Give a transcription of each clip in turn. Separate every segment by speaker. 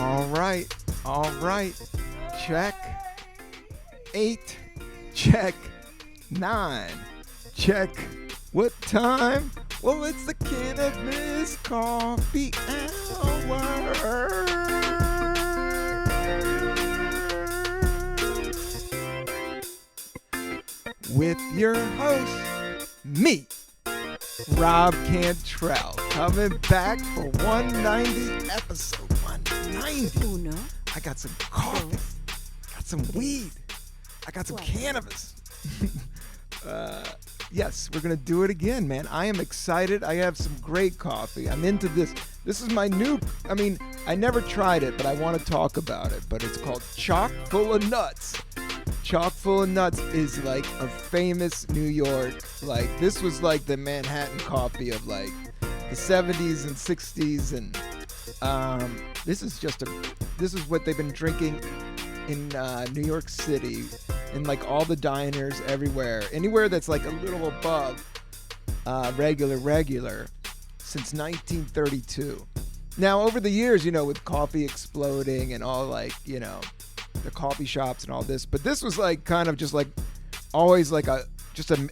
Speaker 1: All right. Check. 8. Check. 9. Check. What time? Well, it's the Cannabis Coffee Hour. With your host, me, Rob Cantrell, coming back for 190 episode 190.
Speaker 2: Uno.
Speaker 1: I got some coffee, got some weed, I got some cannabis. Yes, we're gonna do it again, man. I am excited. I have some great coffee. I'm into this. This is my new, I never tried it, but I want to talk about it. But it's called Chock Full of Nuts. Chock Full of Nuts is like a famous New York, like this was like the Manhattan coffee of like the 70s and 60s, and this is what they've been drinking in New York City, in like all the diners everywhere, anywhere that's like a little above regular, since 1932. Now over the years, with coffee exploding and all, like, the coffee shops and all this, but this was like kind of just like always like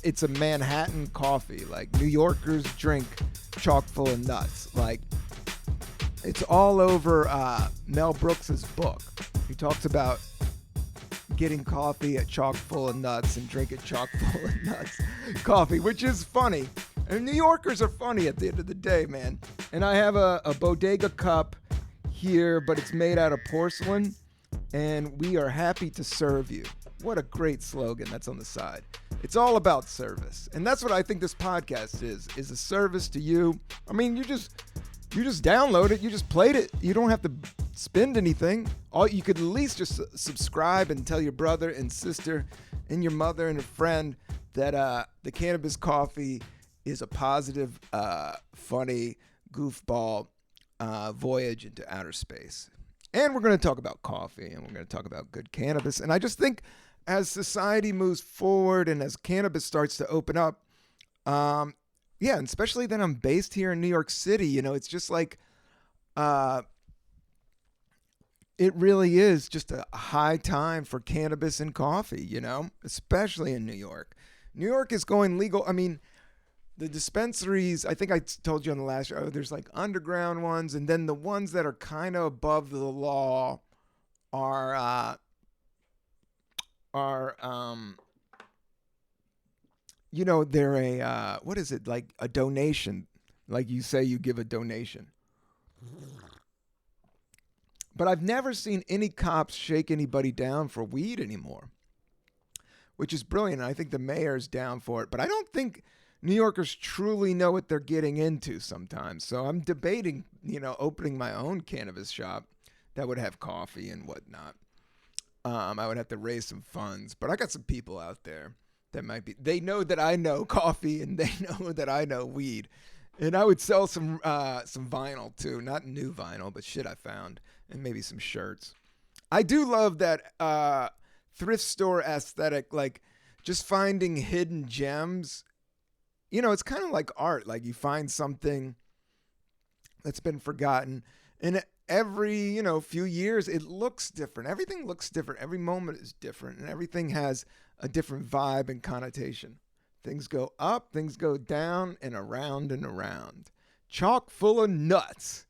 Speaker 1: it's a Manhattan coffee. Like New Yorkers drink chock full of nuts. Like it's all over Mel Brooks's book. He talks about getting coffee at chock full of nuts and drinking chock full of nuts coffee, which is funny. And New Yorkers are funny at the end of the day, man. And I have a bodega cup here, but it's made out of porcelain. And we are happy to serve you. What a great slogan that's on the side. It's all about service. And that's what I think this podcast is a service to you. I mean, you just download it, you just played it. You don't have to spend anything. You could at least just subscribe and tell your brother and sister and your mother and a friend that the Cannabis Coffee is a positive, funny, goofball voyage into outer space. And we're going to talk about coffee, and we're going to talk about good cannabis. And I just think as society moves forward and as cannabis starts to open up, and especially that I'm based here in New York City, it's just like, it really is just a high time for cannabis and coffee, especially in New York. New York is going legal. I mean, the dispensaries, I think I told you on the last show, there's like underground ones, and then the ones that are kind of above the law are they're what is it, like a donation, like you say you give a donation. But I've never seen any cops shake anybody down for weed anymore, which is brilliant. I think the mayor's down for it, but I don't think New Yorkers truly know what they're getting into sometimes. So I'm debating, opening my own cannabis shop that would have coffee and whatnot. I would have to raise some funds, but I got some people out there that they know that I know coffee and they know that I know weed. And I would sell some vinyl too, not new vinyl, but shit I found, and maybe some shirts. I do love that thrift store aesthetic, like just finding hidden gems. It's kind of like art. Like you find something that's been forgotten, and every, few years it looks different. Everything looks different. Every moment is different, and everything has a different vibe and connotation. Things go up, things go down, and around and around. Chock Full of Nuts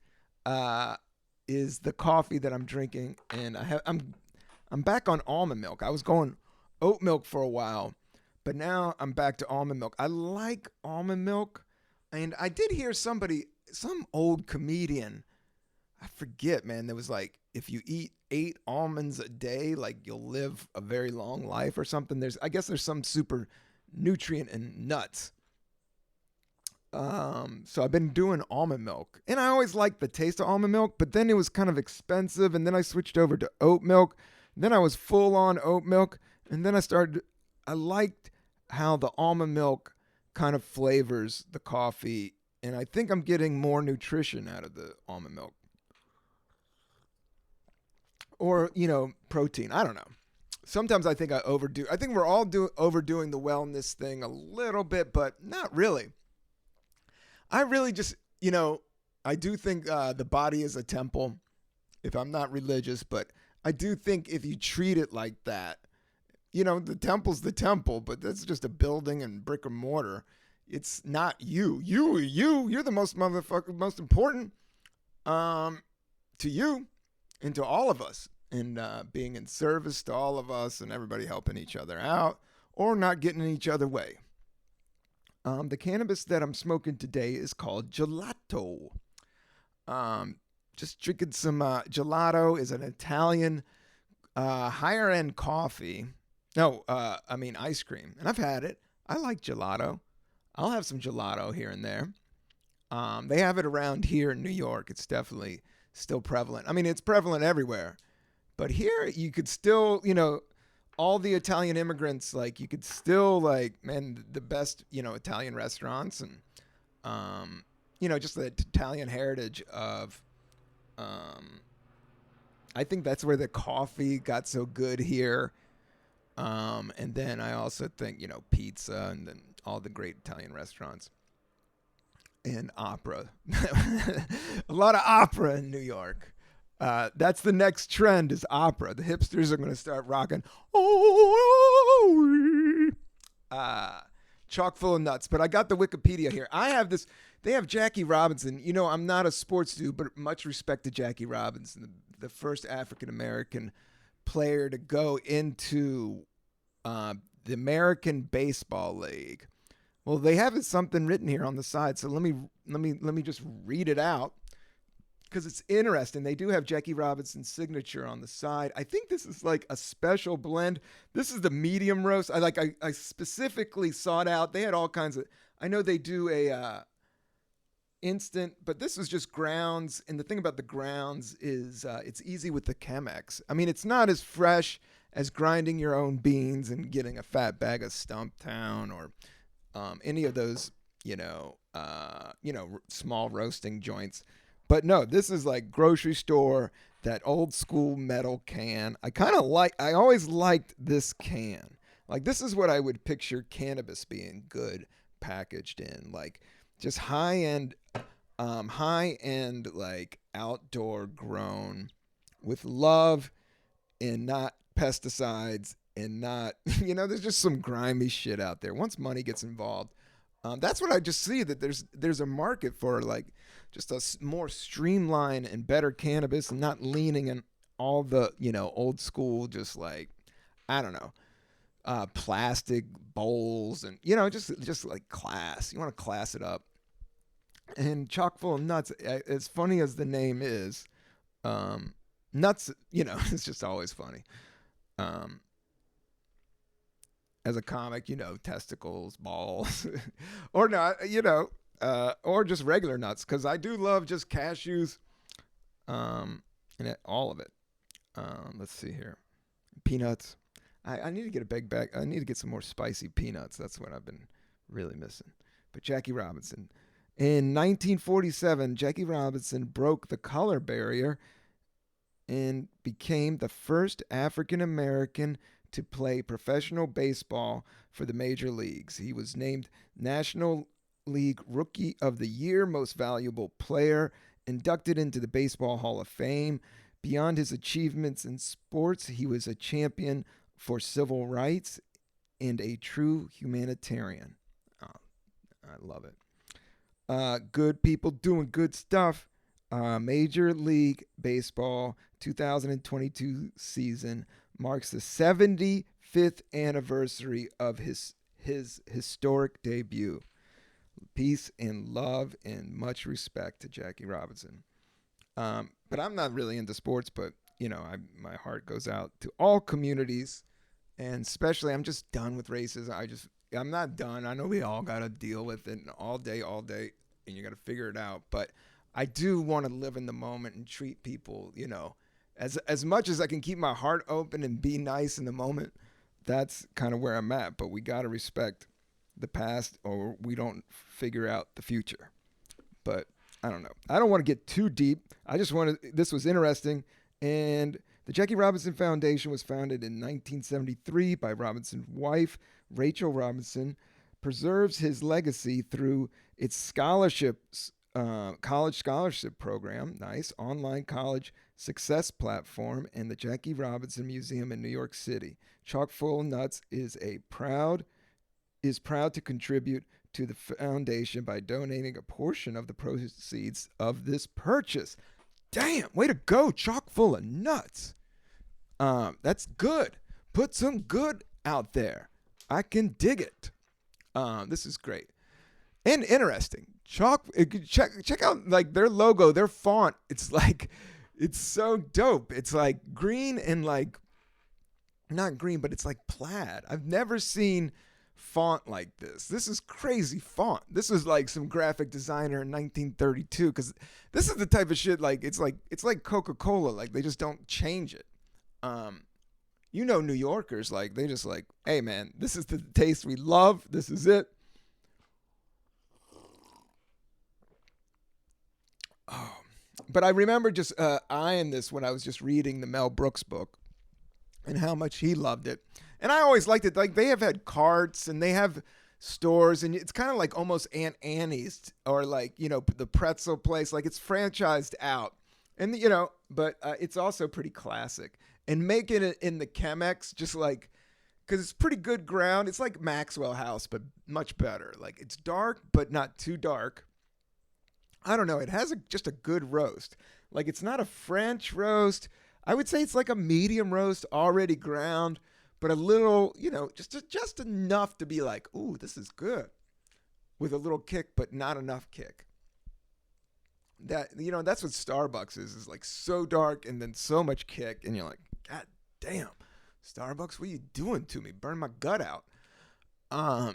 Speaker 1: is the coffee that I'm drinking, and I'm back on almond milk. I was going oat milk for a while, but now I'm back to almond milk. I like almond milk. And I did hear some old comedian, I forget, man, that was like, if you eat 8 almonds a day, like you'll live a very long life or something. I guess there's some super nutrient in nuts. So I've been doing almond milk. And I always liked the taste of almond milk, but then it was kind of expensive. And then I switched over to oat milk. Then I was full on oat milk. And then I liked how the almond milk kind of flavors the coffee, and I think I'm getting more nutrition out of the almond milk. Or, protein. I don't know. Sometimes I think I overdo. I think we're all overdoing the wellness thing a little bit, but not really. I really just, I do think the body is a temple, if I'm not religious, but I do think if you treat it like that, you know, the temple's the temple, but that's just a building and brick and mortar. It's not you. You're the most motherfucker, most important to you and to all of us. And being in service to all of us and everybody helping each other out or not getting in each other's way. The cannabis that I'm smoking today is called gelato. Just drinking some gelato is an Italian higher end coffee. No, I mean ice cream. And I've had it. I like gelato. I'll have some gelato here and there. They have it around here in New York. It's definitely still prevalent. I mean, it's prevalent everywhere. But here you could still, you know, all the Italian immigrants, like you could still like, man, the best, you know, Italian restaurants and, you know, just the Italian heritage of, I think that's where the coffee got so good here. And then I also think, you know, pizza and then all the great Italian restaurants and opera. A lot of opera in New York. That's the next trend is opera. The hipsters are going to start rocking. Chock full of nuts. But I got the Wikipedia here. I have this. They have Jackie Robinson. You know, I'm not a sports dude, but much respect to Jackie Robinson, the first African-American player to go into the American Baseball League. Well, they have something written here on the side, so let me just read it out because it's interesting. They do have Jackie Robinson's signature on the side. I think this is like a special blend. This is the medium roast. I specifically sought out. They had all kinds of. I know they do a instant, but this was just grounds. And the thing about the grounds is it's easy with the Chemex. I mean, it's not as fresh as grinding your own beans and getting a fat bag of Stumptown or any of those, small roasting joints. But no, this is like grocery store, that old school metal can. I always liked this can. Like this is what I would picture cannabis being good packaged in, like just high end, like outdoor grown with love and not pesticides and not, there's just some grimy shit out there. Once money gets involved, that's what I just see, that there's a market for like just a more streamlined and better cannabis and not leaning in all the, old school, just like, I don't know, plastic bowls and, just like class. You want to class it up. And chock full of nuts, as funny as the name is, nuts, it's just always funny. As a comic, testicles, balls, or not, or just regular nuts, because I do love just cashews, and all of it. Let's see here, peanuts. I need to get a big bag. I need to get some more spicy peanuts. That's what I've been really missing. But Jackie Robinson, in 1947, Jackie Robinson broke the color barrier and became the first African American to play professional baseball for the major leagues. He was named National League Rookie of the Year, Most Valuable Player, inducted into the Baseball Hall of Fame. Beyond his achievements in sports, he was a champion for civil rights and a true humanitarian. Oh, I love it. Good people doing good stuff. Major League Baseball 2022 season marks the 75th anniversary of his historic debut. Peace and love and much respect to Jackie Robinson. But I'm not really into sports, but my heart goes out to all communities, and especially I'm just done with racism. I'm not done. I know we all got to deal with it all day, and you got to figure it out. But I do want to live in the moment and treat people, as much as I can keep my heart open and be nice in the moment. That's kind of where I'm at. But we got to respect the past, or we don't figure out the future. But I don't know. I don't want to get too deep. I just this was interesting. And the Jackie Robinson Foundation was founded in 1973 by Robinson's wife, Rachel Robinson, preserves his legacy through its scholarships, college scholarship program, nice, online college Success Platform, and the Jackie Robinson Museum in New York City. Chock full of nuts is proud to contribute to the foundation by donating a portion of the proceeds of this purchase. Damn, way to go, Chock full of nuts. That's good. Put some good out there. I can dig it. This is great and interesting. Chock, check out like their logo, their font. It's so dope. It's like green and like not green, but it's like plaid. I've never seen font like this. This is crazy font. This is like some graphic designer in 1932 because this is the type of shit like Coca-Cola. Like they just don't change it. New Yorkers, like they just like, hey man, this is the taste we love. This is it. Oh, but I remember just eyeing this when I was just reading the Mel Brooks book and how much he loved it. And I always liked it. Like they have had carts and they have stores, and it's kind of like almost Aunt Annie's or like the pretzel place. Like it's franchised out, and but it's also pretty classic. And making it in the Chemex, just like because it's pretty good ground. It's like Maxwell House, but much better. Like it's dark, but not too dark. I don't know. It has just a good roast. Like it's not a French roast. I would say it's like a medium roast, already ground, but a little, just enough to be like, ooh, this is good, with a little kick, but not enough kick. That's what Starbucks is like so dark and then so much kick, and you're like, God damn, Starbucks, what are you doing to me? Burn my gut out.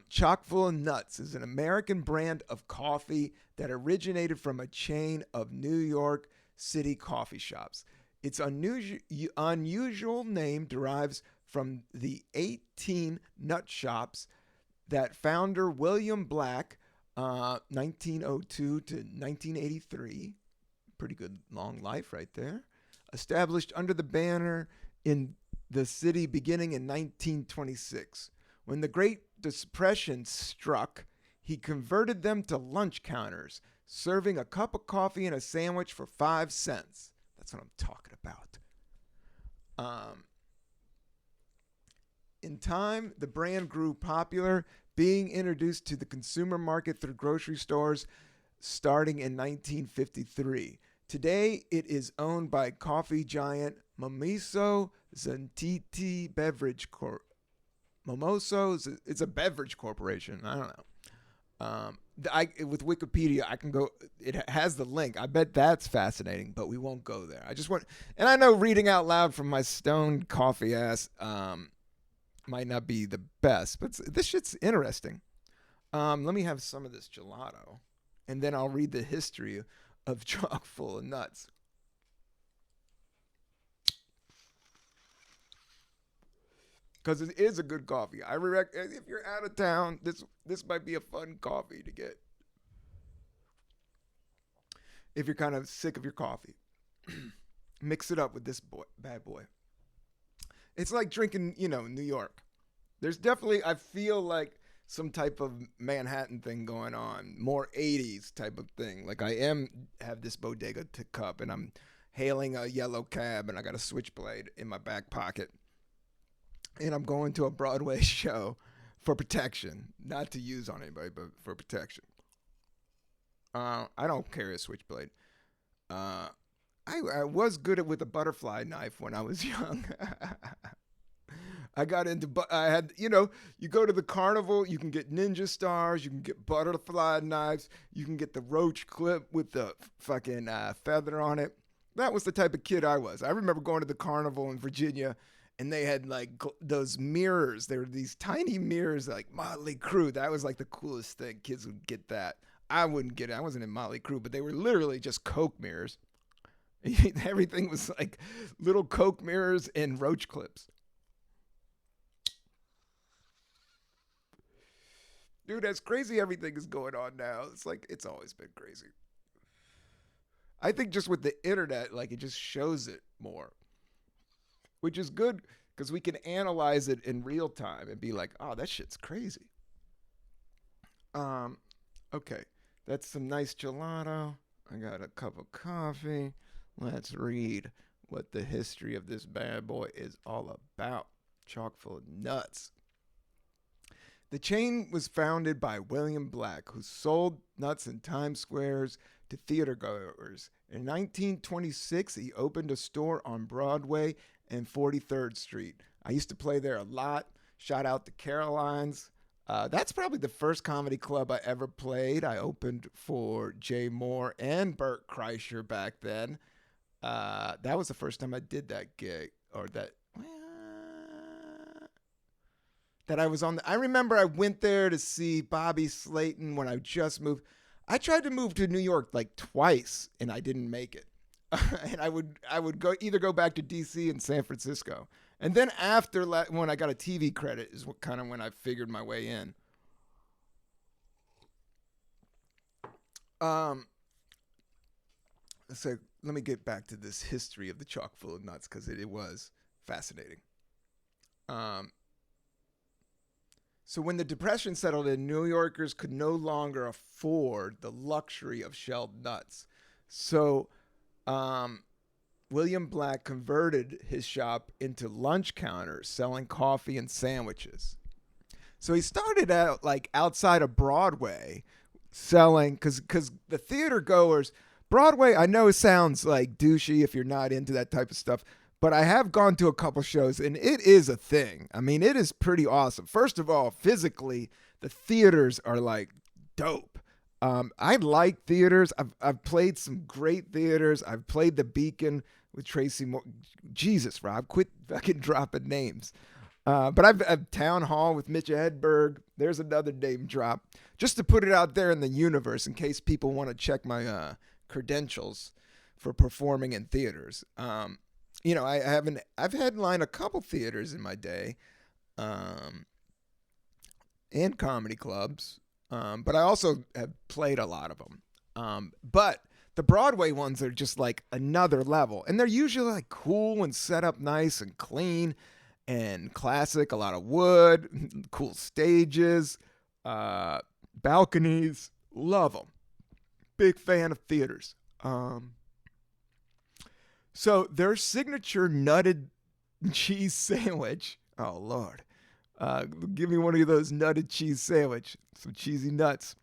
Speaker 1: Chock full of Nuts is an American brand of coffee that originated from a chain of New York City coffee shops. Its unusual name derives from the 18 nut shops that founder William Black, 1902 to 1983, pretty good long life right there, established under the banner in the city beginning in 1926. When the Great Depression struck, he converted them to lunch counters, serving a cup of coffee and a sandwich for 5 cents. That's what I'm talking about. In time, the brand grew popular, being introduced to the consumer market through grocery stores starting in 1953. Today, it is owned by coffee giant Mimoso Zantiti Beverage Corp. Mimoso, it's a beverage corporation. I don't know. With Wikipedia, I can go. It has the link. I bet that's fascinating, but we won't go there. And I know reading out loud from my stoned coffee ass might not be the best, but this shit's interesting. Let me have some of this gelato, and then I'll read the history of Chock full of nuts. Because it is a good coffee. I reckon if you're out of town, this might be a fun coffee to get. If you're kind of sick of your coffee, mix it up with this bad boy. It's like drinking, New York. There's definitely, I feel like some type of Manhattan thing going on, more 80s type of thing. Like have this bodega cup, and I'm hailing a yellow cab, and I got a switchblade in my back pocket. And I'm going to a Broadway show for protection, not to use on anybody, but for protection. I don't carry a switchblade. I was good with a butterfly knife when I was young. I had, you go to the carnival, you can get ninja stars, you can get butterfly knives, you can get the roach clip with the fucking feather on it. That was the type of kid I was. I remember going to the carnival in Virginia, and they had like those mirrors. There were these tiny mirrors, like Motley Crue. That was like the coolest thing. Kids would get that. I wouldn't get it. I wasn't in Motley Crue, but they were literally just Coke mirrors. Everything was like little Coke mirrors and roach clips. Dude, that's crazy. Everything is going on now. It's like it's always been crazy. I think just with the internet, like it just shows it more, which is good because we can analyze it in real time and be like, oh, that shit's crazy. Okay, that's some nice gelato. I got a cup of coffee. Let's read what the history of this bad boy is all about. Chock full of nuts. The chain was founded by William Black, who sold nuts in Times Squares to theater goers. In 1926, he opened a store on Broadway and 43rd Street. I used to play there a lot. Shout out to Caroline's. That's probably the first comedy club I ever played. I opened for Jay Moore and Bert Kreischer back then. That was the first time I did that gig, or that I was on. I remember I went there to see Bobby Slayton when I just moved. I tried to move to New York like twice, and I didn't make it. And I would go back to DC and San Francisco, and then after when I got a TV credit is kind of when I figured my way in. So let me get back to this history of the Chock full of nuts because it was fascinating. So when the Depression settled in, New Yorkers could no longer afford the luxury of shelled nuts. So William Black converted his shop into lunch counters, selling coffee and sandwiches. So he started out like outside of Broadway, selling because the theater goers, Broadway, I know it sounds like douchey if you're not into that type of stuff, but I have gone to a couple shows and it is a thing. I mean, it is pretty awesome. First of all, physically, the theaters are like dope. I like theaters. I've played some great theaters. I've played the Beacon with Tracy Moore. Jesus, Rob, quit fucking dropping names. But I've Town Hall with Mitch Hedberg. There's another name drop. Just to put it out there in the universe in case people want to check my credentials for performing in theaters. I've headlined a couple theaters in my day, and comedy clubs, but I also have played a lot of them. But the Broadway ones are just like another level, and they're usually like cool and set up nice and clean and classic. A lot of wood, cool stages, balconies. Love them. Big fan of theaters. So their signature nutted cheese sandwich. Oh, Lord. Give me one of those nutted cheese sandwich. Some cheesy nuts.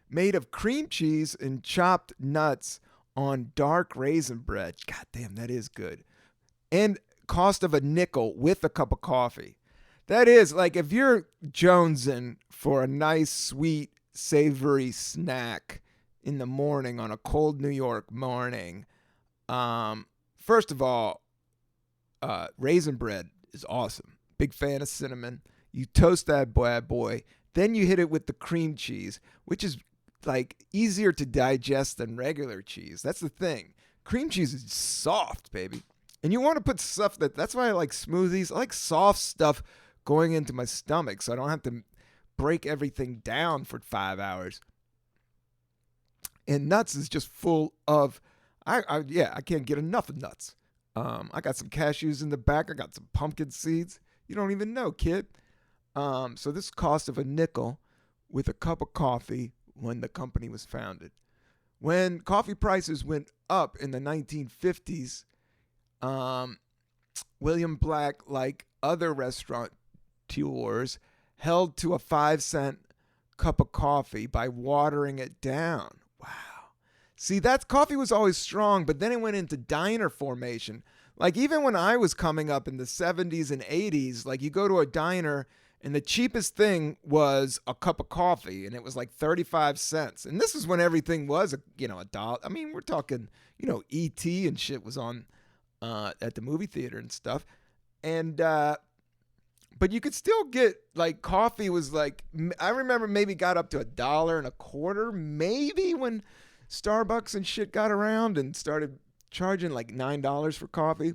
Speaker 1: Made of cream cheese and chopped nuts on dark raisin bread. God damn, that is good. And cost of a nickel with a cup of coffee. That is, like, if you're jonesing for a nice, sweet, savory snack in the morning on a cold New York morning, first of all, raisin bread is awesome. Big fan of cinnamon. You toast that bad boy. Then you hit it with the cream cheese, which is like easier to digest than regular cheese. That's the thing. Cream cheese is soft, baby. And you want to put stuff that's why I like smoothies. I like soft stuff going into my stomach so I don't have to break everything down for 5 hours. And nuts is just full of, I can't get enough of nuts. I got some cashews in the back. I got some pumpkin seeds. You don't even know, kid. So this cost of a nickel with a cup of coffee when the company was founded. When coffee prices went up in the 1950s, William Black, like other restaurateurs, held to a 5-cent cup of coffee by watering it down. Wow. See, that coffee was always strong, but then it went into diner formation. Like even when I was coming up in the 70s and 80s, like you go to a diner and the cheapest thing was a cup of coffee and it was like 35 cents. And this is when everything was, a dollar. I mean, we're talking, E.T. and shit was on at the movie theater and stuff. And, but you could still get like coffee was like, I remember maybe got up to $1.25, maybe when Starbucks and shit got around and started charging like $9 for coffee.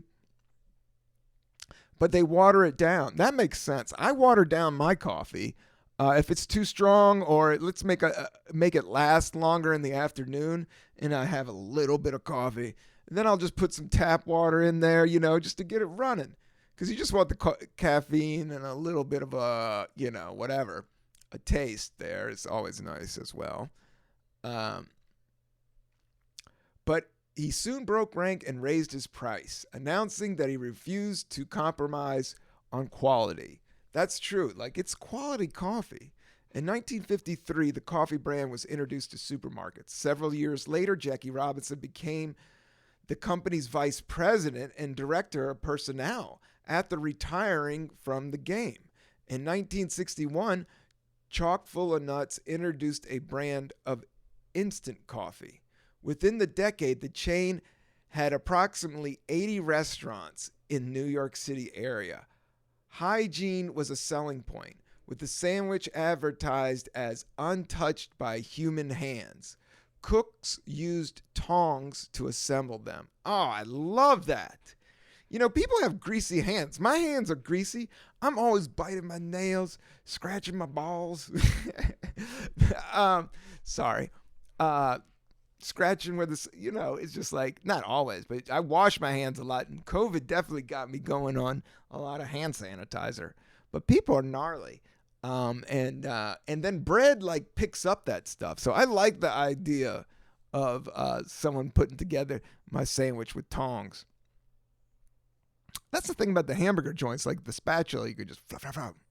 Speaker 1: But they water it down. That makes sense. I water down my coffee. If it's too strong, or let's make it last longer in the afternoon, and I have a little bit of coffee, and then I'll just put some tap water in there, just to get it running. Because you just want the caffeine and a little bit of a taste there. It's always nice as well. But He soon broke rank and raised his price, announcing that he refused to compromise on quality. That's true. Like, it's quality coffee. In 1953, the coffee brand was introduced to supermarkets. Several years later, Jackie Robinson became the company's vice president and director of personnel after retiring from the game. In 1961, Chock full of Nuts introduced a brand of instant coffee. Within the decade, the chain had approximately 80 restaurants in New York City area. Hygiene was a selling point, with the sandwich advertised as untouched by human hands. Cooks used tongs to assemble them. Oh, I love that. You know, people have greasy hands. My hands are greasy. I'm always biting my nails, scratching my balls. Sorry. Scratching where this, it's just like, not always, but I wash my hands a lot. And COVID definitely got me going on a lot of hand sanitizer. But people are gnarly. And then bread like picks up that stuff. So I like the idea of someone putting together my sandwich with tongs. That's the thing about the hamburger joints, like the spatula, you could just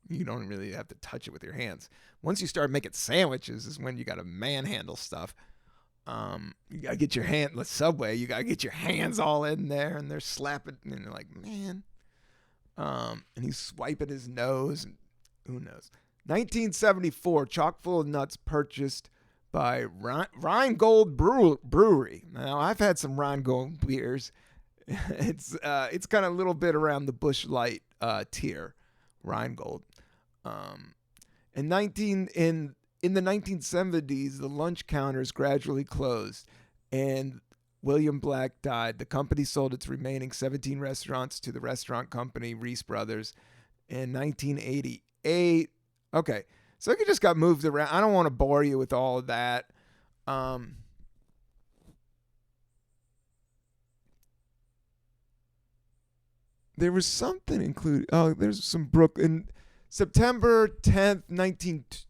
Speaker 1: you don't really have to touch it with your hands. Once you start making sandwiches is when you got to manhandle stuff. You gotta get your hand, the Subway, you gotta get your hands all in there, and they're slapping, and they're like, man. And he's swiping his nose, and who knows. 1974, Chock full of Nuts purchased by Rheingold Brewery. Now, I've had some Rheingold beers. It's kind of a little bit around the Busch Light tier, Rheingold. In the 1970s, the lunch counters gradually closed, and William Black died. The company sold its remaining 17 restaurants to the restaurant company Reese Brothers in 1988. Okay, so it just got moved around. I don't want to bore you with all of that. There was something included. Oh, there's some Brooklyn. September 10th,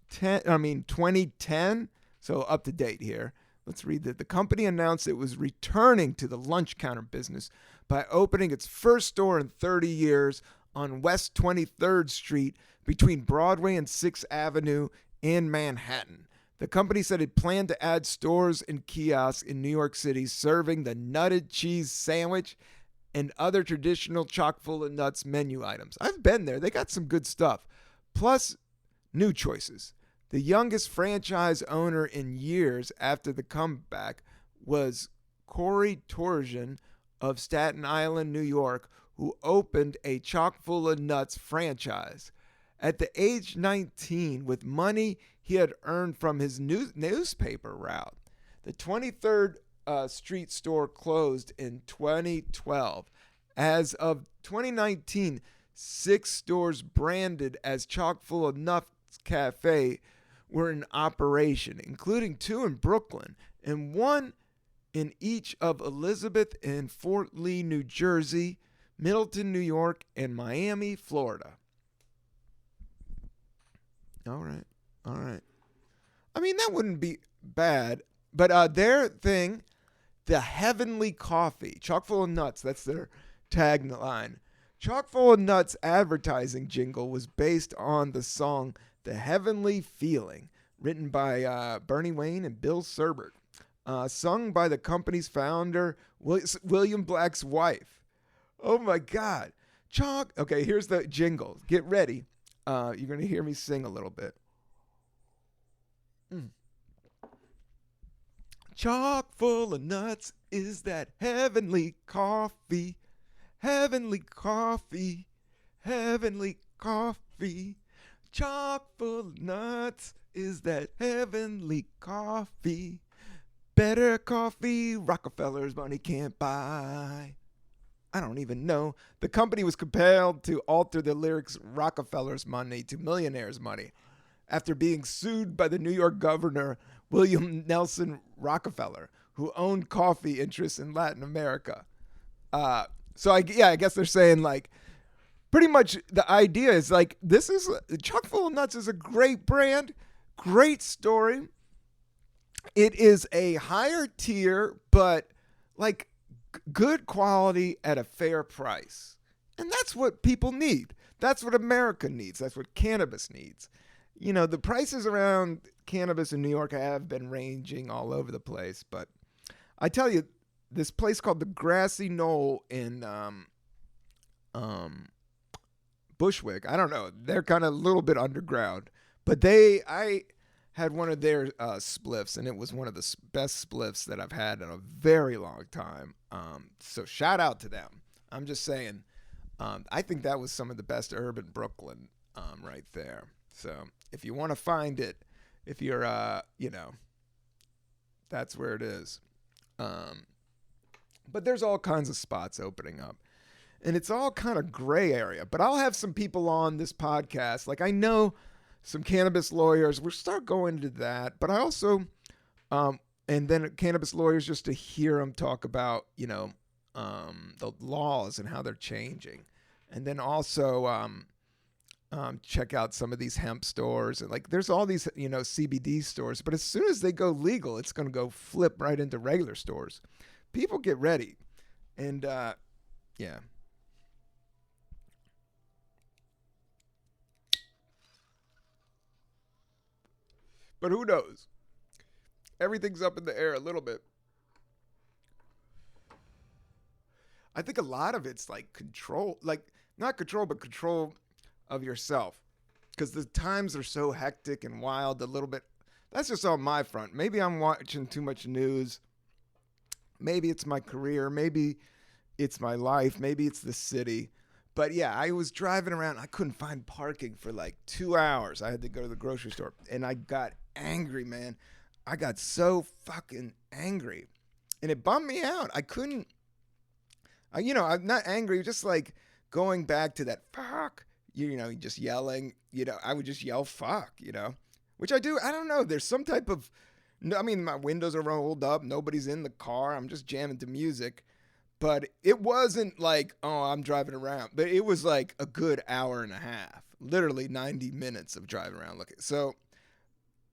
Speaker 1: 2010. So up to date here. Let's read that. The company announced it was returning to the lunch counter business by opening its first store in 30 years on West 23rd Street between Broadway and 6th Avenue in Manhattan. The company said it planned to add stores and kiosks in New York City serving the nutted cheese sandwich and other traditional chock full of nuts menu items. I've been there. They got some good stuff. Plus, new choices. The youngest franchise owner in years after the comeback was Corey Torsion of Staten Island, New York, who opened a Chock full of Nuts franchise. At the age 19, with money he had earned from his newspaper route, the 23rd Street store closed in 2012. As of 2019, 6 stores branded as Chock full of Nuts Cafe were in operation, including 2 in Brooklyn and 1 in each of Elizabeth and Fort Lee, New Jersey, Middleton, New York, and Miami, Florida. All right. I mean, that wouldn't be bad, but their thing, the Heavenly Coffee, Chock full of Nuts, that's their tagline. Chock full of Nuts advertising jingle was based on the song The Heavenly Feeling, written by Bernie Wayne and Bill Serbert, sung by the company's founder, William Black's wife. Oh my God. Chock. Okay, here's the jingle. Get ready. You're going to hear me sing a little bit. Chock full of nuts is that heavenly coffee. Heavenly coffee. Heavenly coffee. Chock full of nuts is that heavenly coffee. Better coffee Rockefeller's money can't buy. I don't even know. The company was compelled to alter the lyrics Rockefeller's money to millionaire's money after being sued by the New York governor, William Nelson Rockefeller, who owned coffee interests in Latin America. So I guess they're saying like, pretty much the idea is like, this is Chock full of Nuts is a great brand, great story. It is a higher tier, but like good quality at a fair price. And that's what people need. That's what America needs. That's what cannabis needs. You know, the prices around cannabis in New York have been ranging all over the place. But I tell you, this place called the Grassy Knoll in Bushwick, I don't know. They're kind of a little bit underground. But I had one of their spliffs, and it was one of the best spliffs that I've had in a very long time. So shout out to them. I'm just saying, I think that was some of the best herb in Brooklyn right there. So if you want to find it, if you're, that's where it is. But there's all kinds of spots opening up. And it's all kind of gray area. But I'll have some people on this podcast. Like, I know some cannabis lawyers. We'll start going into that. But I also, and then cannabis lawyers, just to hear them talk about, the laws and how they're changing. And then also check out some of these hemp stores. And like, there's all these, CBD stores. But as soon as they go legal, it's going to go flip right into regular stores. People get ready. And, yeah. But who knows? Everything's up in the air a little bit. I think a lot of it's like control, like not control, but control of yourself. Because the times are so hectic and wild a little bit. That's just on my front. Maybe I'm watching too much news. Maybe it's my career. Maybe it's my life. Maybe it's the city. But yeah, I was driving around. I couldn't find parking for like 2 hours. I had to go to the grocery store. And I got angry, man. I got so fucking angry. And it bummed me out. I couldn't, I'm not angry. Just like going back to that fuck, just yelling, I would just yell fuck, which I do. I don't know. There's some type of, my windows are rolled up. Nobody's in the car. I'm just jamming to music. But it wasn't like, oh, I'm driving around. But it was like a good hour and a half. Literally 90 minutes of driving around looking. So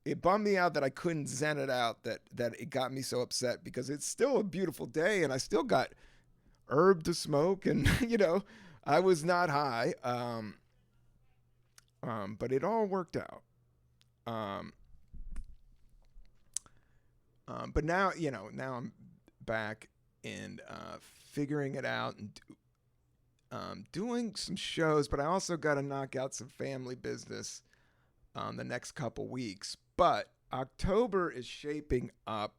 Speaker 1: it bummed me out that I couldn't zen it out, that it got me so upset, because it's still a beautiful day and I still got herb to smoke, and, I was not high. But it all worked out. But now, now I'm back and figuring it out and doing some shows, but I also got to knock out some family business the next couple weeks. But October is shaping up.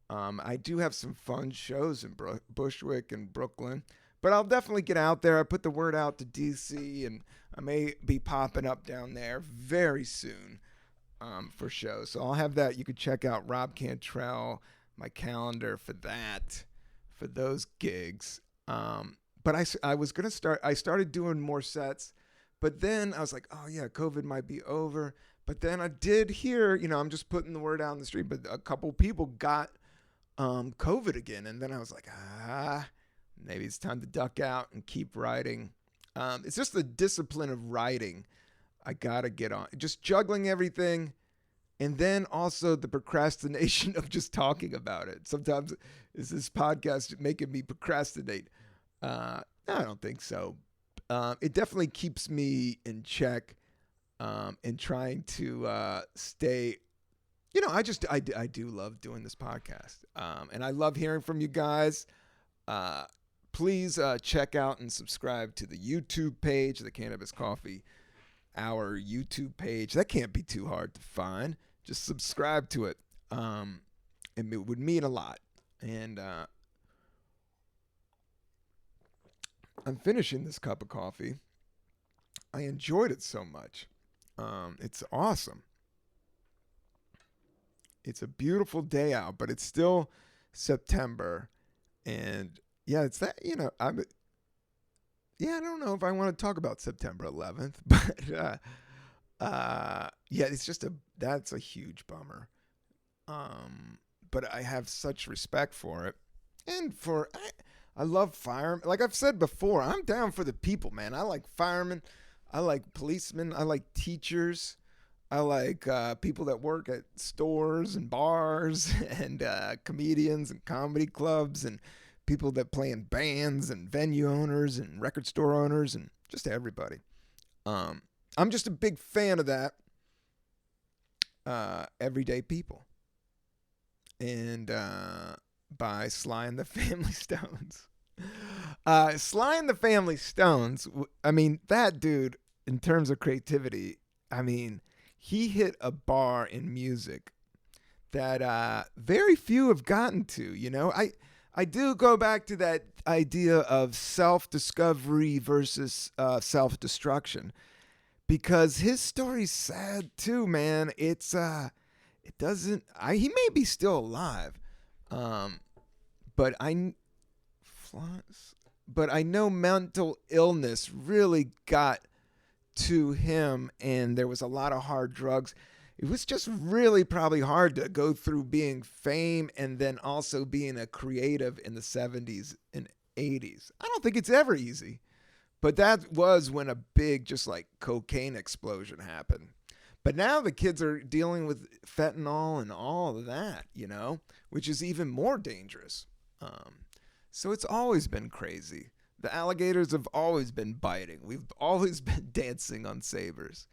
Speaker 1: I do have some fun shows in Bushwick and Brooklyn, but I'll definitely get out there. I put the word out to DC, and I may be popping up down there very soon for shows. So I'll have that. You can check out Rob Cantrell, my calendar for that, for those gigs. But I was going to I started doing more sets, but then I was like, oh yeah, COVID might be over. But then I did hear, I'm just putting the word out in the street, but a couple people got COVID again. And then I was like, maybe it's time to duck out and keep writing. It's just the discipline of writing I got to get on. Just juggling everything. And then also the procrastination of just talking about it. Sometimes is this podcast making me procrastinate? I don't think so. It definitely keeps me in check and trying to stay. I do love doing this podcast. And I love hearing from you guys. Please check out and subscribe to the YouTube page, the Cannabis Coffee Hour YouTube page. That can't be too hard to find. Just subscribe to it. And it would mean a lot. And I'm finishing this cup of coffee. I enjoyed it so much. It's awesome. It's a beautiful day out, but it's still September. And yeah, it's that, I don't know if I want to talk about September 11th, but yeah, it's just that's a huge bummer. But I have such respect for it. And I love firemen. Like I've said before, I'm down for the people, man. I like firemen. I like policemen. I like teachers. I like people that work at stores and bars and comedians and comedy clubs and people that play in bands and venue owners and record store owners and just everybody. Um, I'm just a big fan of that everyday people. And by Sly and the Family Stones. Sly and the Family Stones, I mean, that dude, in terms of creativity, I mean, he hit a bar in music that very few have gotten to. I do go back to that idea of self-discovery versus self-destruction because his story's sad too, man. It doesn't. He may be still alive, um, but but I know mental illness really got to him, and there was a lot of hard drugs. It was just really probably hard to go through being fame and then also being a creative in the 70s and 80s. I don't think it's ever easy. But that was when a big, just like cocaine explosion happened. But now the kids are dealing with fentanyl and all of that, which is even more dangerous. So it's always been crazy. The alligators have always been biting. We've always been dancing on sabers.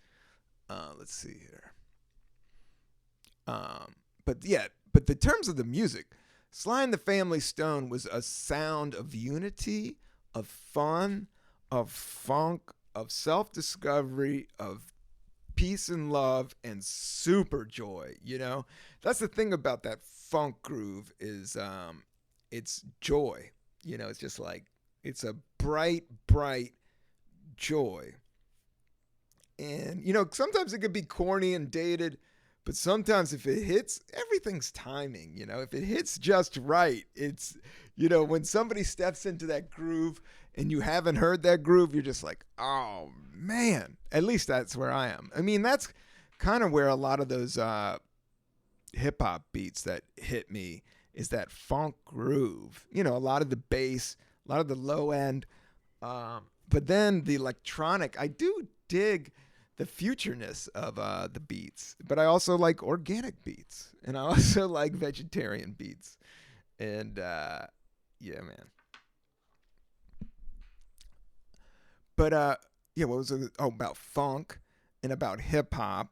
Speaker 1: Let's see here. But the terms of the music, Sly and the Family Stone was a sound of unity, of fun, of funk, of self-discovery, of peace and love, and super joy. That's the thing about that funk groove is it's joy. It's just like it's a bright joy. And sometimes it could be corny and dated, but sometimes if it hits, everything's timing. If it hits just right, it's when somebody steps into that groove and you haven't heard that groove, you're just like, oh man. At least that's where I am. I mean, that's kind of where a lot of those hip hop beats that hit me is that funk groove. A lot of the bass, a lot of the low end, but then the electronic. I do dig the futureness of the beats, but I also like organic beats, and I also like vegetarian beats, and yeah, man. But what was it? Oh, about funk and about hip hop,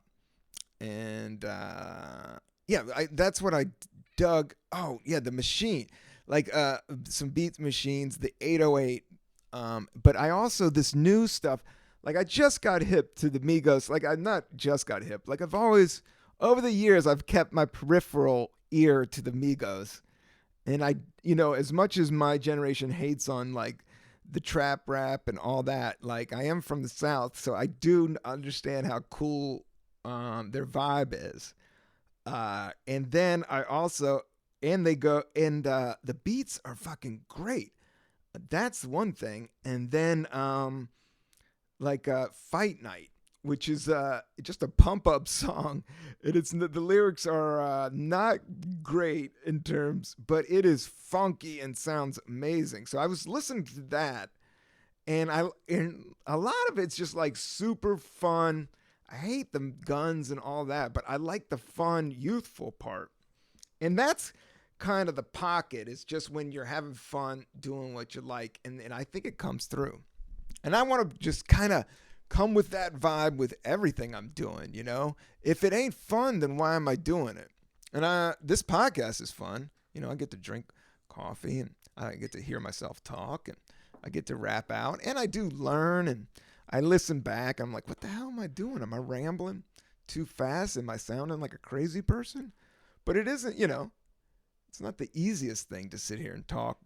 Speaker 1: and that's what I dug. Oh yeah, the machine, like some beat machines, the 808. But I also this new stuff. Like I just got hip to the Migos. Like I've not just got hip. Like I've always over the years I've kept my peripheral ear to the Migos, and as much as my generation hates on like the trap rap and all that, like I am from the South, so I do understand how cool their vibe is. And then I also and they go and the beats are fucking great. That's one thing. And then like Fight Night, which is just a pump up song. And the lyrics are not great in terms, but it is funky and sounds amazing. So I was listening to that, and a lot of it's just like super fun. I hate the guns and all that, but I like the fun, youthful part. And that's kind of the pocket. It's just when you're having fun doing what you like, and I think it comes through. And I want to just kind of come with that vibe with everything I'm doing, If it ain't fun, then why am I doing it? And this podcast is fun. I get to drink coffee, and I get to hear myself talk, and I get to rap out, and I do learn, and I listen back. I'm like, what the hell am I doing? Am I rambling too fast? Am I sounding like a crazy person? But it isn't, it's not the easiest thing to sit here and talk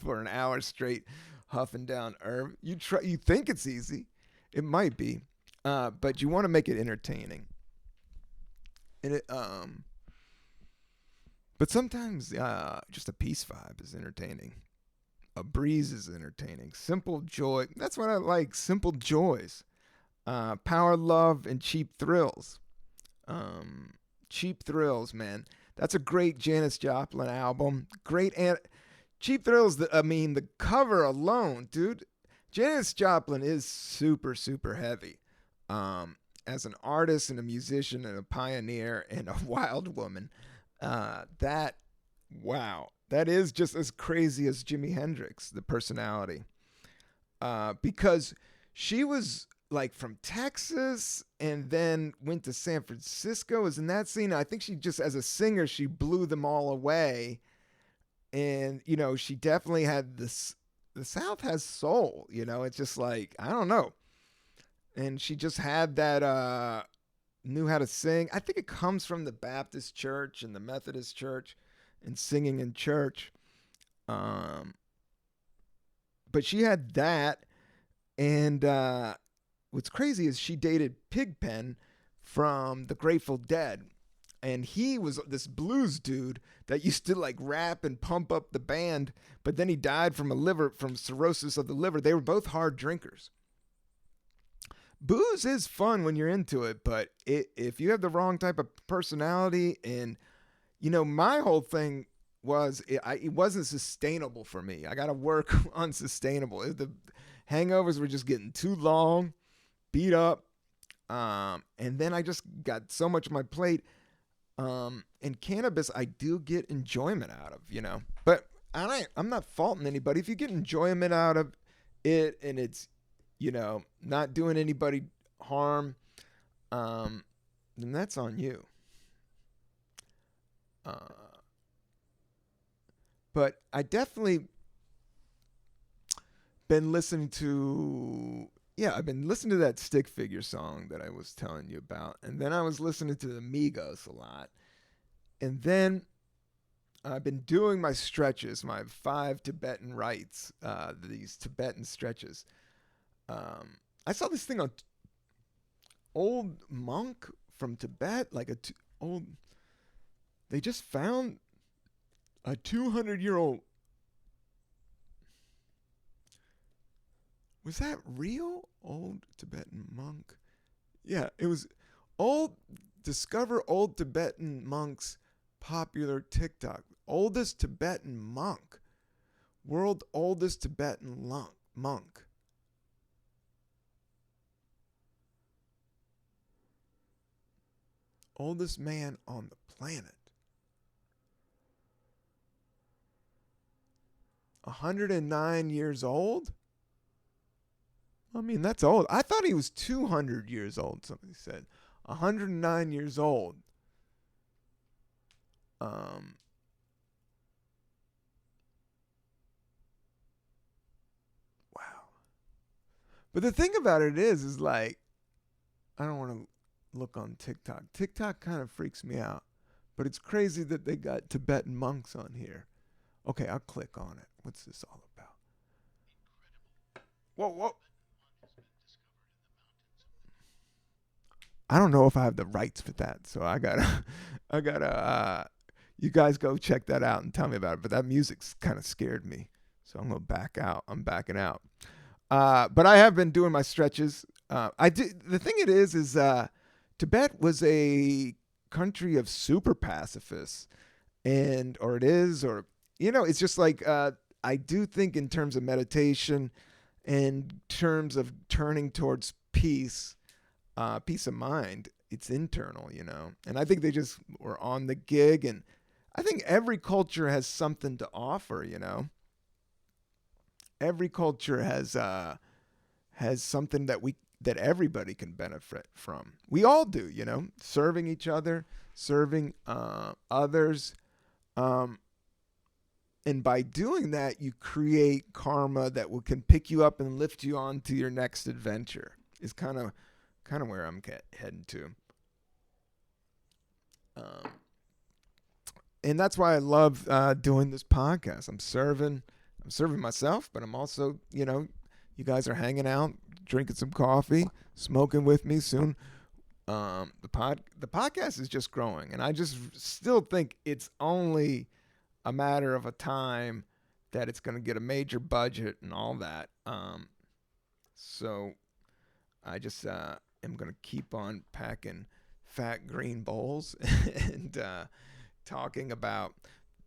Speaker 1: for an hour straight, huffing down herb. You think it's easy. It might be, but you want to make it entertaining. And but sometimes just a peace vibe is entertaining. A breeze is entertaining. Simple joy. That's what I like. Simple joys. Power, love, and cheap thrills. Cheap Thrills, man. That's a great Janis Joplin album. Great Cheap Thrills. The cover alone, dude. Janis Joplin is super, super heavy. as an artist and a musician and a pioneer and a wild woman, that wow, that is just as crazy as Jimi Hendrix, the personality, because she was like from Texas and then went to San Francisco. Is in that scene. I think she just as a singer she blew them all away, and she definitely had this. The South has soul. It's just like I don't know, and she just had that. Knew how to sing. I think it comes from the Baptist church and the Methodist church, and singing in church. Um, but she had that, and what's crazy is she dated Pigpen from the Grateful Dead, and he was this blues dude that used to like rap and pump up the band, but then he died from cirrhosis of the liver. They were both hard drinkers. Booze is fun when you're into it, but if you have the wrong type of personality, and my whole thing was it wasn't sustainable for me. I got to work on sustainable. The hangovers were just getting too long, beat up, and then I just got so much on my plate. And cannabis, I do get enjoyment out of, but I'm not faulting anybody. If you get enjoyment out of it and it's, not doing anybody harm, then that's on you. But I definitely been listening to, I've been listening to that Stick Figure song that I was telling you about. And then I was listening to the Migos a lot. And then I've been doing my stretches, my 5 Tibetan rites, these Tibetan stretches. I saw this thing on old monk from Tibet, like old. They just found a 200-year-old. Was that real? Old Tibetan monk. Yeah, it was old. Discover old Tibetan monks. Popular TikTok. Oldest Tibetan monk. World oldest Tibetan monk. Oldest man on the planet. 109 years old? I mean, that's old. I thought he was 200 years old, somebody said. 109 years old. Wow. But the thing about it is like, I don't want to look on TikTok. TikTok kind of freaks me out. But it's crazy that they got Tibetan monks on here. Okay, I'll click on it. What's this all about? Whoa. I don't know if I have the rights for that. So I gotta, you guys go check that out and tell me about it. But that music's kind of scared me. So I'm going to back out. I'm backing out. But I have been doing my stretches. The thing it is Tibet was a country of super pacifists, it's just like I do think in terms of meditation, in terms of turning towards peace of mind, it's internal, and I think they just were on the gig, and I think every culture has something to offer, every culture has something that everybody can benefit from. We all do, serving each other, serving others. And by doing that, you create karma that can pick you up and lift you on to your next adventure. Is kind of where I'm heading to. And that's why I love doing this podcast. I'm serving myself, but I'm also, you guys are hanging out, drinking some coffee, smoking with me soon. The podcast is just growing, and I just still think it's only a matter of a time that it's going to get a major budget and all that. So I just am going to keep on packing fat green bowls and talking about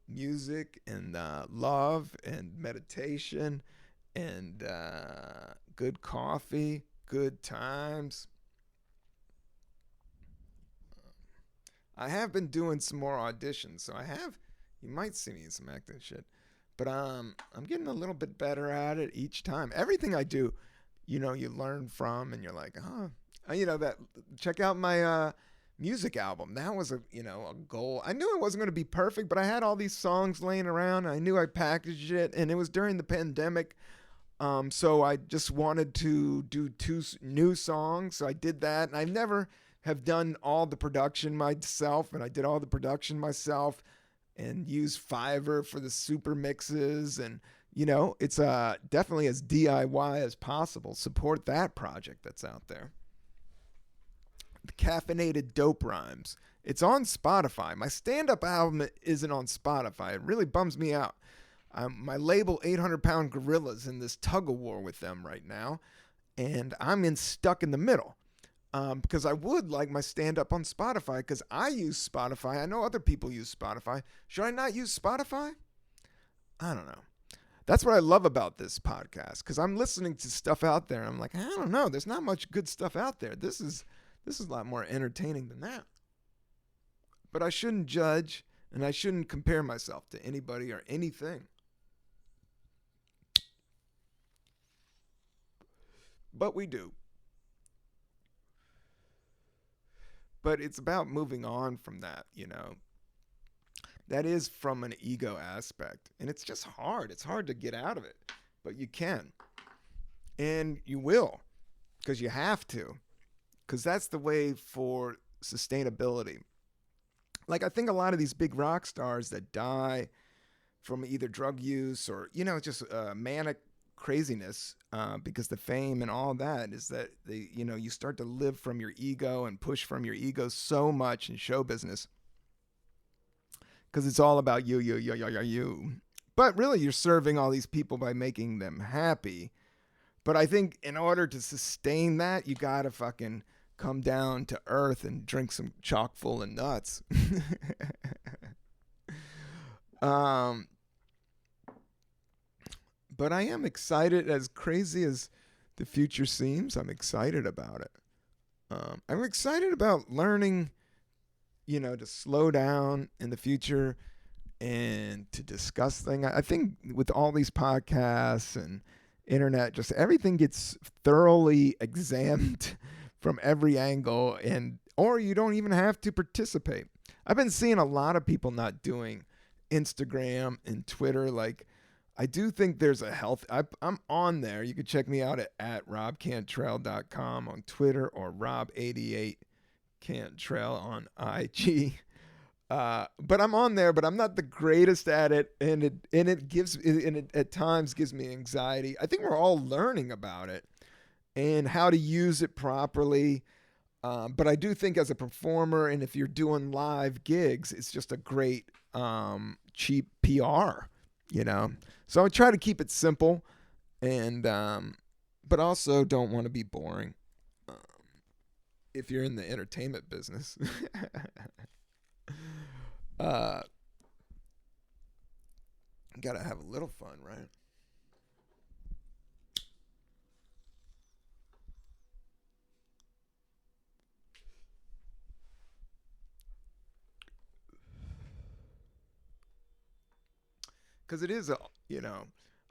Speaker 1: music and love and meditation and good coffee, good times. I have been doing some more auditions, so you might see me in some acting shit. But I'm getting a little bit better at it each time. Everything I do, you learn from, and you're like, that. Check out my music album. That was a goal. I knew it wasn't going to be perfect, but I had all these songs laying around. I knew I packaged it, and it was during the pandemic. So I just wanted to do 2 new songs. So I did that, and I never have done all the production myself, and I did all the production myself and used Fiverr for the super mixes. And, it's definitely as DIY as possible. Support that project that's out there. The Caffeinated Dope Rhymes. It's on Spotify. My stand-up album isn't on Spotify. It really bums me out. My label, 800 Pound Gorillas, in this tug-of-war with them right now. And I'm stuck in the middle. Because I would like my stand-up on Spotify, because I use Spotify. I know other people use Spotify. Should I not use Spotify? I don't know. That's what I love about this podcast, because I'm listening to stuff out there, and I'm like, I don't know. There's not much good stuff out there. This is a lot more entertaining than that. But I shouldn't judge, and I shouldn't compare myself to anybody or anything. But we do. But it's about moving on from that, That is from an ego aspect. And it's just hard. It's hard to get out of it. But you can. And you will. Because you have to. Because that's the way for sustainability. Like, I think a lot of these big rock stars that die from either drug use or, just manic craziness, because the fame and all that is that you start to live from your ego and push from your ego so much in show business, because it's all about you. But really, you're serving all these people by making them happy. But I think in order to sustain that, you gotta fucking come down to earth and drink some chock full of nuts. But I am excited. As crazy as the future seems, I'm excited about it. I'm excited about learning, to slow down in the future and to discuss things. I think with all these podcasts and internet, just everything gets thoroughly examined from every angle, or you don't even have to participate. I've been seeing a lot of people not doing Instagram and Twitter. Like, I do think there's a health. I'm on there. You can check me out at robcantrell.com on Twitter, or rob88cantrell on IG. But I'm on there, but I'm not the greatest at it, and it at times gives me anxiety. I think we're all learning about it and how to use it properly. But I do think as a performer, and if you're doing live gigs, it's just a great cheap PR, So I try to keep it simple, and but also don't want to be boring. If you're in the entertainment business. Gotta have a little fun, right? Because it is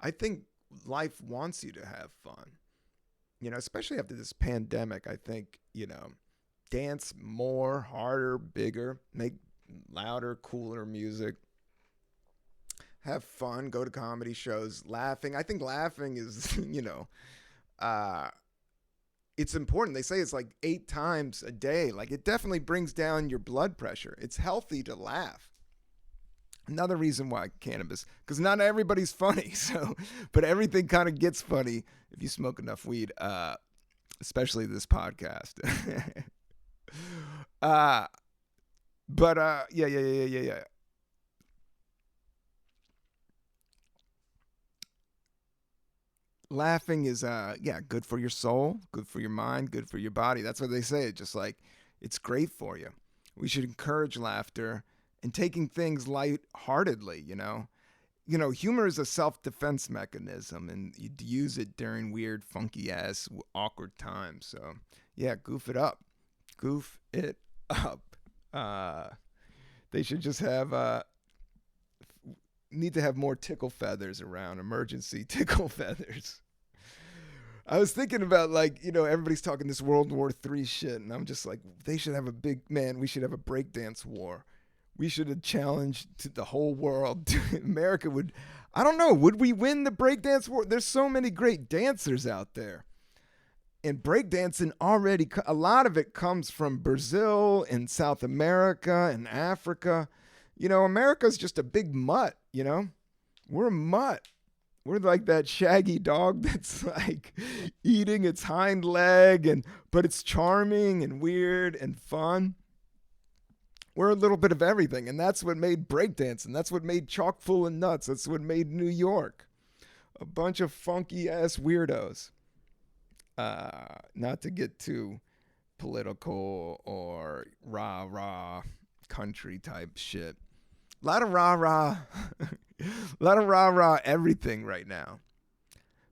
Speaker 1: I think life wants you to have fun. Especially after this pandemic. I think, dance more, harder, bigger, make louder, cooler music. Have fun, go to comedy shows, laughing. I think laughing is, it's important. They say it's like 8 times a day. Like, it definitely brings down your blood pressure. It's healthy to laugh. Another reason why cannabis, because not everybody's funny. So, but everything kind of gets funny if you smoke enough weed, especially this podcast. Yeah. Laughing is good for your soul, good for your mind, good for your body. That's what they say. It's just like, it's great for you. We should encourage laughter and taking things lightheartedly. Humor is a self-defense mechanism, and you use it during weird, funky ass, awkward times. So yeah, goof it up. They should just have need to have more tickle feathers around, emergency tickle feathers. I was thinking about, like, everybody's talking this World War III shit, and I'm just like, they should have we should have a breakdance war. We should have challenged to the whole world. America would, I don't know, would we win the breakdance war? There's so many great dancers out there. And breakdancing already, a lot of it comes from Brazil and South America and Africa. America's just a big mutt, We're a mutt. We're like that shaggy dog that's like eating its hind leg, but it's charming and weird and fun. We're a little bit of everything, and that's what made breakdancing. That's what made Chock full of nuts. That's what made New York. A bunch of funky-ass weirdos. Not to get too political or rah-rah country type shit. A lot of rah-rah. A lot of rah-rah everything right now.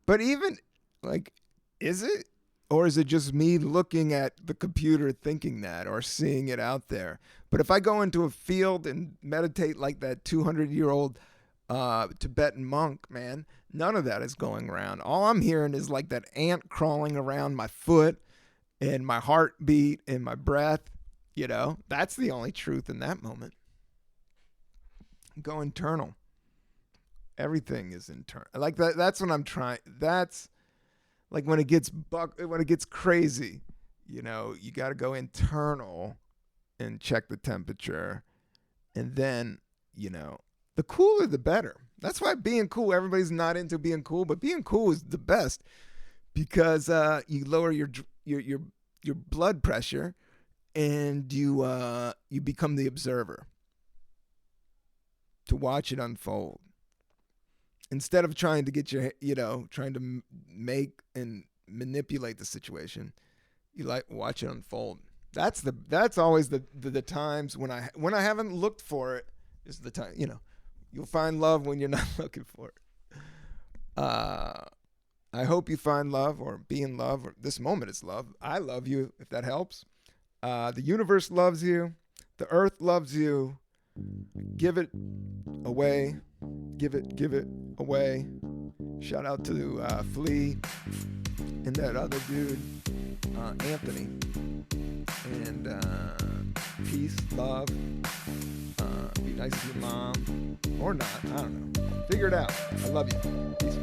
Speaker 1: But even, like, is it? Or is it just me looking at the computer thinking that or seeing it out there? But if I go into a field and meditate like that 200-year-old Tibetan monk, man, none of that is going around. All I'm hearing is like that ant crawling around my foot and my heartbeat and my breath. That's the only truth in that moment. Go internal. Everything is internal. Like that. That's what I'm trying. That's like when it gets crazy. You got to go internal and check the temperature, and then the cooler the better. That's why being cool. Everybody's not into being cool, but being cool is the best because you lower your blood pressure, and you become the observer to watch it unfold. Instead of trying to get trying to make and manipulate the situation, you like watch it unfold. That's always the times when I haven't looked for it is the time. You'll find love when you're not looking for it. I hope you find love or be in love. Or this moment is love. I love you if that helps. The universe loves you. The earth loves you. Give it away. Give it away. Shout out to Flea and that other dude, Anthony. And peace, love. Be nice to your mom. Or not. I don't know. Figure it out. I love you. Peace.